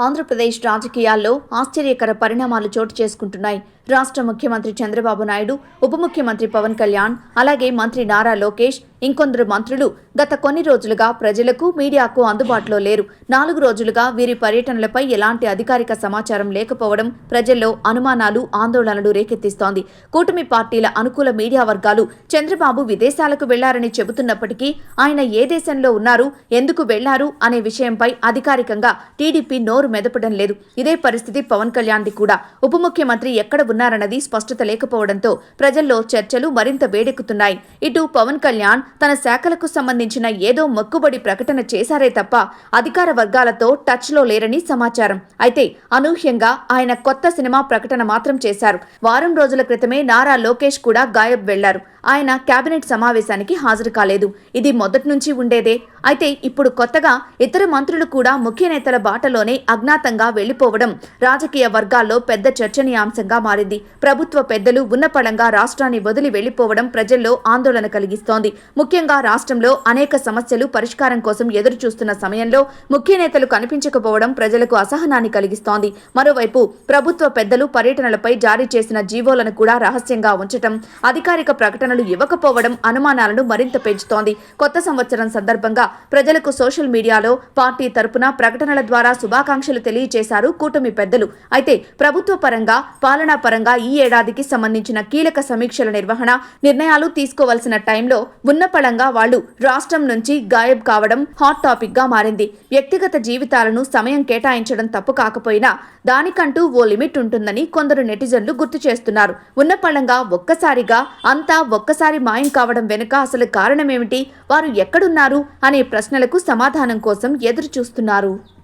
ఆంధ్రప్రదేశ్ రాజకీయాల్లో ఆశ్చర్యకర పరిణామాలు చోటు చేసుకుంటున్నాయి. రాష్ట్ర ముఖ్యమంత్రి చంద్రబాబు నాయుడు, ఉప ముఖ్యమంత్రి పవన్ కళ్యాణ్, అలాగే మంత్రి నారా లోకేష్, ఇంకొందరు మంత్రులు గత కొన్ని రోజులుగా ప్రజలకు, మీడియాకు అందుబాటులో లేరు. 4 రోజులుగా వీరి పర్యటనలపై ఎలాంటి అధికారిక సమాచారం లేకపోవడం ప్రజల్లో అనుమానాలు, ఆందోళనలు రేకెత్తిస్తోంది. కూటమి పార్టీల అనుకూల మీడియా వర్గాలు చంద్రబాబు విదేశాలకు వెళ్లారని చెబుతున్నప్పటికీ ఆయన ఏ దేశంలో ఉన్నారు, ఎందుకు వెళ్లారు అనే విషయంపై అధికారికంగా టీడీపీ నోరు మెదపడం లేదు. ఇదే పరిస్థితి పవన్ కళ్యాణ్ది కూడా. ఉప ముఖ్యమంత్రి ఎక్కడ ఉన్నారన్నది స్పష్టత లేకపోవడంతో ప్రజల్లో చర్చలు మరింత వేడెక్కుతున్నాయి. ఇటు పవన్ కళ్యాణ్ తన శాఖలకు సంబంధించిన ఏదో మొక్కుబడి ప్రకటన చేశారే తప్ప అధికార వర్గాలతో టచ్లో లేరని సమాచారం. అయితే అనూహ్యంగా ఆయన కొత్త సినిమా ప్రకటన మాత్రం చేశారు. వారం రోజుల క్రితమే నారా లోకేష్ కూడా గాయబ్ వెళ్లారు. ఆయన కేబినెట్ సమావేశానికి హాజరు కాలేదు. ఇది మొదటి నుంచి ఉండేదే. అయితే ఇప్పుడు కొత్తగా ఇతర మంత్రులు కూడా ముఖ్య నేతల బాటలోనే అజ్ఞాతంగా వెళ్లిపోవడం రాజకీయ వర్గాల్లో పెద్ద చర్చనీయాంశంగా మారింది. ప్రభుత్వ పెద్దలు ఉన్నపళంగా రాష్ట్రాన్ని వదిలి వెళ్లిపోవడం ప్రజల్లో ఆందోళన కలిగిస్తోంది. ముఖ్యంగా రాష్ట్రంలో అనేక సమస్యలు పరిష్కారం కోసం ఎదురు చూస్తున్న సమయంలో ముఖ్య నేతలు కనిపించకపోవడం ప్రజలకు అసహనాన్ని కలిగిస్తోంది. మరోవైపు ప్రభుత్వ పెద్దలు పర్యటనలపై జారీ చేసిన జీవోలను కూడా రహస్యంగా ఉంచడం, అధికారిక ప్రకటనలు ఇవ్వకపోవడం అనుమానాలను మరింత పెంచుతోంది. కొత్త సంవత్సరం సందర్భంగా ప్రజలకు సోషల్ మీడియాలో పార్టీ తరపున ప్రకటనల ద్వారా శుభాకాంక్షలు తెలియజేశారు కూటమి పెద్దలు. అయితే ప్రభుత్వ పరంగా, పాలనా పరంగా ఈ ఏడాదికి సంబంధించిన కీలక సమీక్షల నిర్వహణ, నిర్ణయాలు తీసుకోవాల్సిన టైంలో ఉన్నపళంగా వాళ్లు రాష్ట్రం నుంచి గాయబ్ కావడం హాట్ టాపిక్ గా మారింది. వ్యక్తిగత జీవితాలను సమయం కేటాయించడం తప్పు కాకపోయినా దానికంటూ ఓ లిమిట్ ఉంటుందని కొందరు నెటిజన్లు గుర్తు చేస్తున్నారు. ఉన్నపళంగా ఒక్కసారిగా అంతా ఒక్కసారి మాయం కావడం వెనుక అసలు కారణమేమిటి, వారు ఎక్కడున్నారు అనే ప్రశ్నలకు సమాధానం కోసం ఎదురు చూస్తున్నారు.